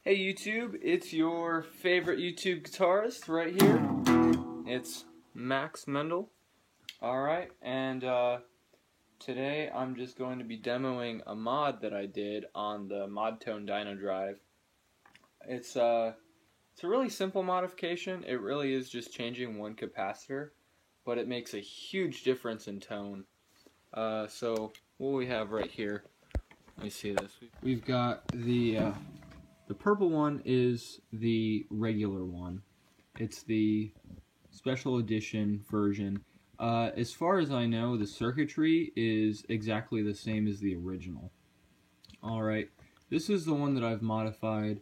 Hey YouTube, it's your favorite YouTube guitarist right here. It's Max Mendel. Alright, and today I'm just going to be demoing a mod that I did on the Modtone Dyno Drive. It's a really simple modification. It really is just changing one capacitor, but it makes a huge difference in tone. So what we have right here, let me see this. We've got the purple one is the regular one. It's the special edition version. As far as I know, the circuitry is exactly the same as the original. Alright, this is the one that I've modified.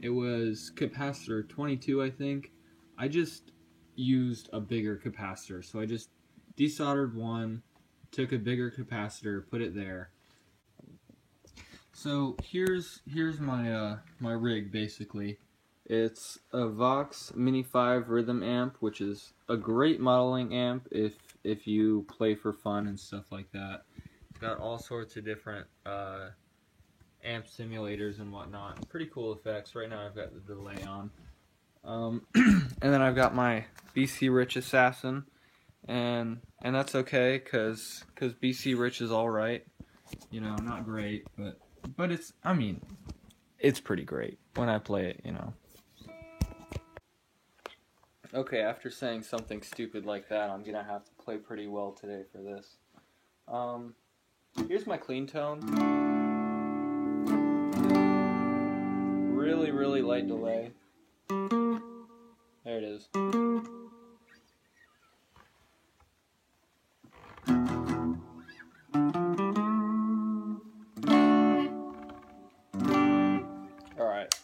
It was capacitor 22, I think. I just used a bigger capacitor, so I just desoldered one, took a bigger capacitor, put it there. So here's my my rig basically. It's a Vox Mini 5 rhythm amp, which is a great modeling amp if you play for fun and stuff like that. It's got all sorts of different amp simulators and whatnot. Pretty cool effects. Right now I've got the delay on. And then I've got my BC Rich Assassin, and that's okay because BC Rich is all right. You know, not great, but it's, I mean, it's pretty great when I play it, you know. Okay, after saying something stupid like that, I'm gonna have to play pretty well today for this. Here's my clean tone. Really, really light delay. There it is. Alright.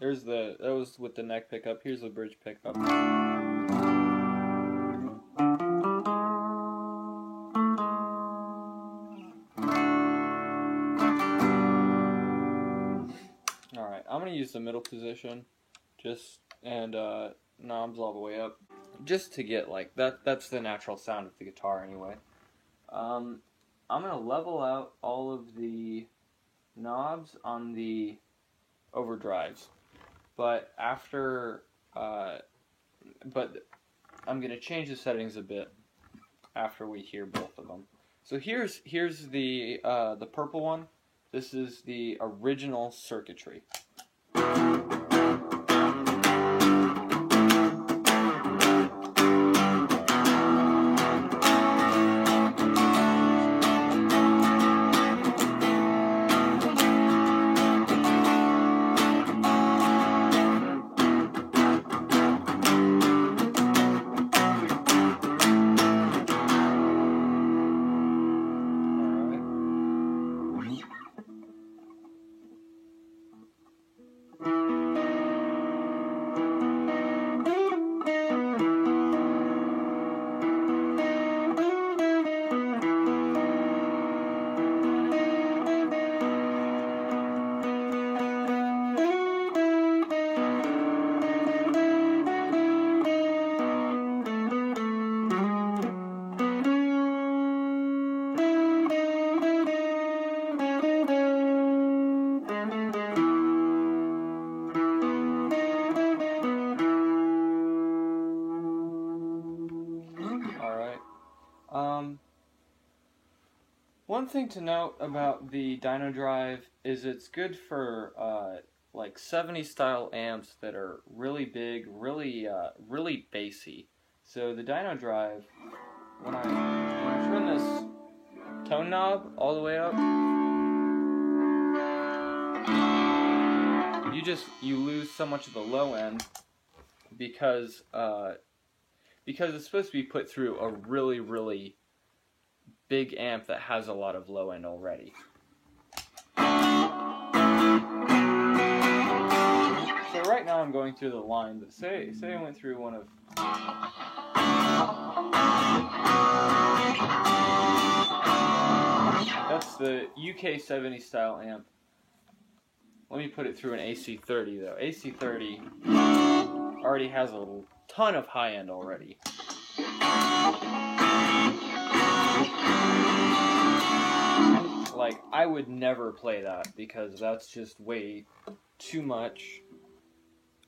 That was with the neck pickup. Here's the bridge pickup. Alright, I'm gonna use the middle position, and knobs all the way up, just to get like that's the natural sound of the guitar anyway. I'm gonna level out all of the knobs on the overdrives, but I'm gonna change the settings a bit after we hear both of them. So here's the purple one. This is the original circuitry. One thing to note about the Dyno Drive is it's good for like 70s style amps that are really big, really bassy. So the Dyno Drive, when I turn this tone knob all the way up, you lose so much of the low end because it's supposed to be put through a really big amp that has a lot of low end already. So right now I'm going through the line, but say I went through one of that's the UK 70 style amp. Let me put it through an AC30 though. AC30 already has a ton of high end already. Like, I would never play that because that's just way too much.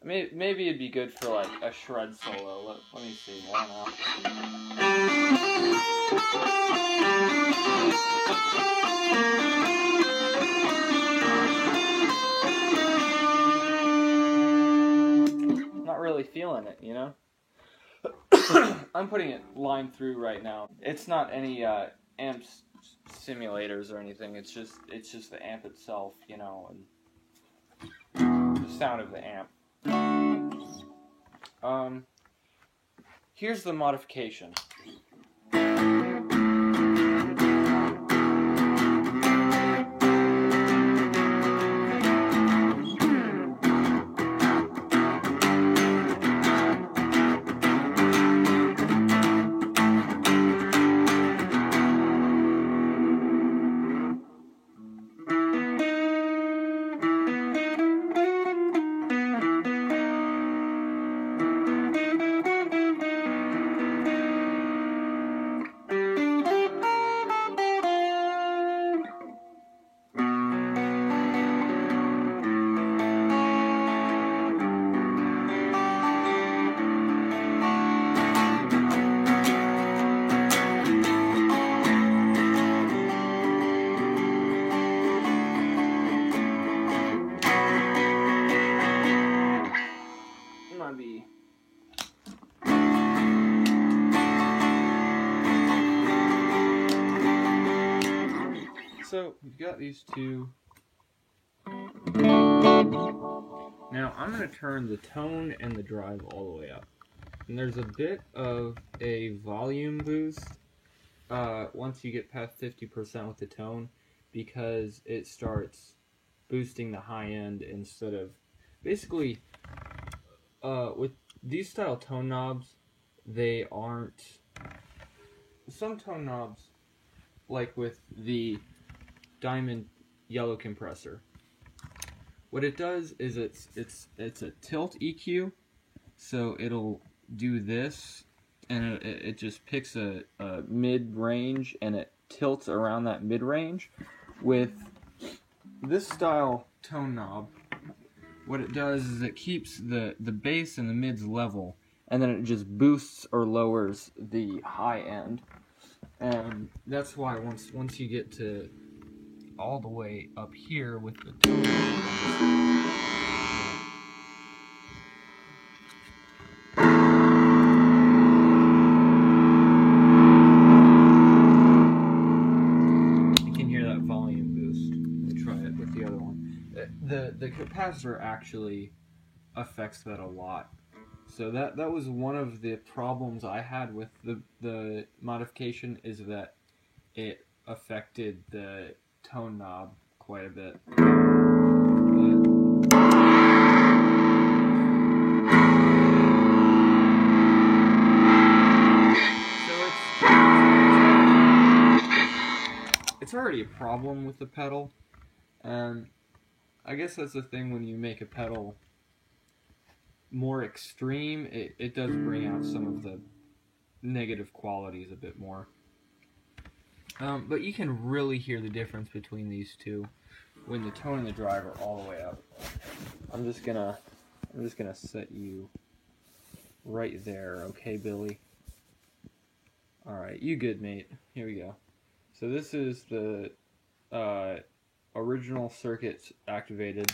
Maybe it'd be good for like a shred solo. Let me see. Why not? Not really feeling it, you know? I'm putting it line through right now. It's not any amp simulators or anything. It's just the amp itself, you know, and the sound of the amp. Here's the modification. So we've got these two. Now I'm going to turn the tone and the drive all the way up. And there's a bit of a volume boost once you get past 50% with the tone, because it starts boosting the high end instead of... Basically, with these style tone knobs, they aren't... Some tone knobs, like with the Diamond Yellow Compressor, what it does is it's a tilt EQ, so it'll do this, and it just picks a mid-range, and it tilts around that mid-range. With this style tone knob, what it does is it keeps the bass and the mids level, and then it just boosts or lowers the high end. And that's why once you get to all the way up here with the tone, you can hear that volume boost. Let me try it with the other one. The capacitor actually affects that a lot. So that was one of the problems I had with the modification, is that it affected the tone knob quite a bit. It's already a problem with the pedal, and I guess that's the thing when you make a pedal more extreme, it does bring out some of the negative qualities a bit more. But you can really hear the difference between these two when the tone and the drive are all the way up. I'm just gonna set you right there, okay, Billy? Alright, you good, mate. Here we go. So this is the original circuits activated.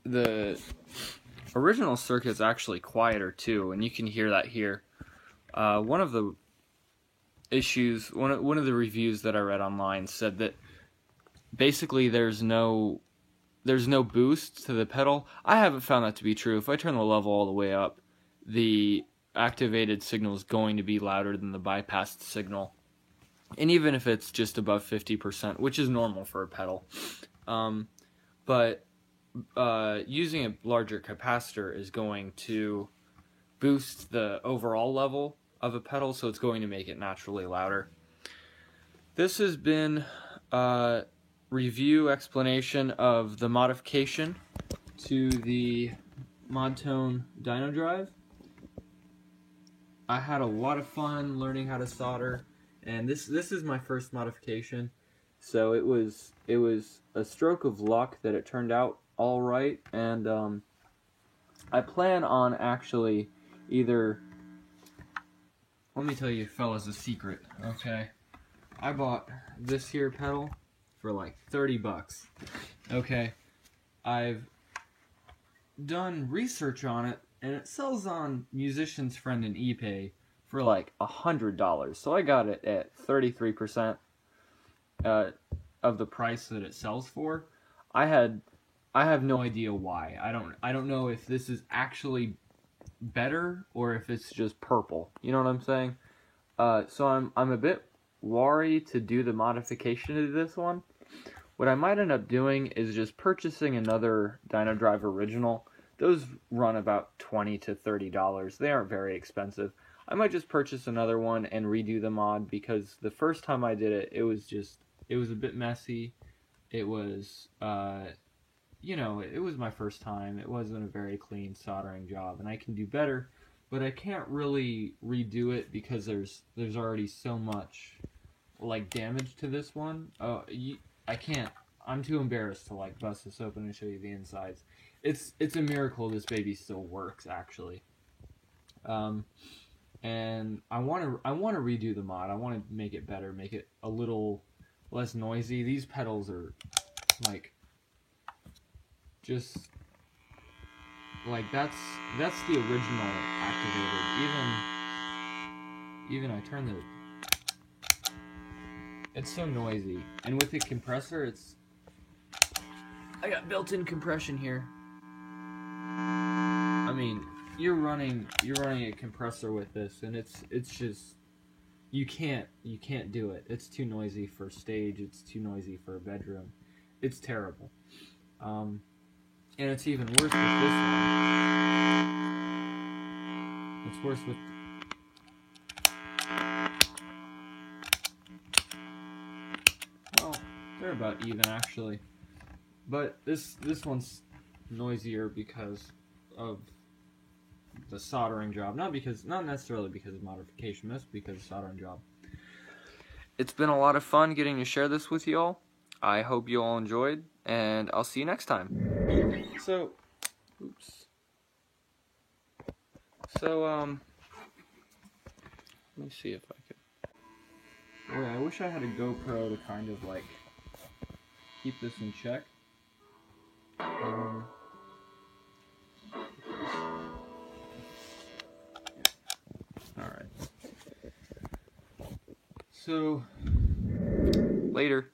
The original circuit's actually quieter too, and you can hear that here. One of the issues, one of the reviews that I read online said that basically there's no boost to the pedal. I haven't found that to be true. If I turn the level all the way up, the activated signal is going to be louder than the bypassed signal. And even if it's just above 50%, which is normal for a pedal. But using a larger capacitor is going to boost the overall level of a pedal, so it's going to make it naturally louder. This has been a review explanation of the modification to the Modtone Dyno Drive. I had a lot of fun learning how to solder, and this is my first modification, so it was a stroke of luck that it turned out all right. And I plan on actually either, let me tell you fellas a secret, okay? I bought this here pedal for like 30 bucks. Okay, I've done research on it, and it sells on Musician's Friend and eBay for like $100. So I got it at 33% of the price that it sells for. I have no idea why. I don't know if this is actually better or if it's just purple. You know what I'm saying? So I'm a bit wary to do the modification to this one. What I might end up doing is just purchasing another Dyno Drive Original. Those run about $20 to $30. They aren't very expensive. I might just purchase another one and redo the mod, because the first time I did it, it was a bit messy. It was, you know, it was my first time. It wasn't a very clean soldering job, and I can do better, but I can't really redo it because there's already so much like damage to this one. I can't. I'm too embarrassed to like bust this open and show you the insides. It's a miracle this baby still works, actually. And I want to redo the mod. I want to make it better, make it a little less noisy. These pedals are like just like that's the original activated. Even I turn the, it's so noisy, and with the compressor, I got built-in compression here. I mean, you're running a compressor with this, and it's just you can't do it. It's too noisy for stage. It's too noisy for a bedroom. It's terrible. And it's even worse with this one. It's worse with. Well, they're about even actually, but this one's noisier because of the soldering job, not necessarily because of modification, that's because of soldering job. It's been a lot of fun getting to share this with you all. I hope you all enjoyed, and I'll see you next time. So, let me see if I could. Boy, I wish I had a GoPro to kind of like keep this in check. Alright. So, later.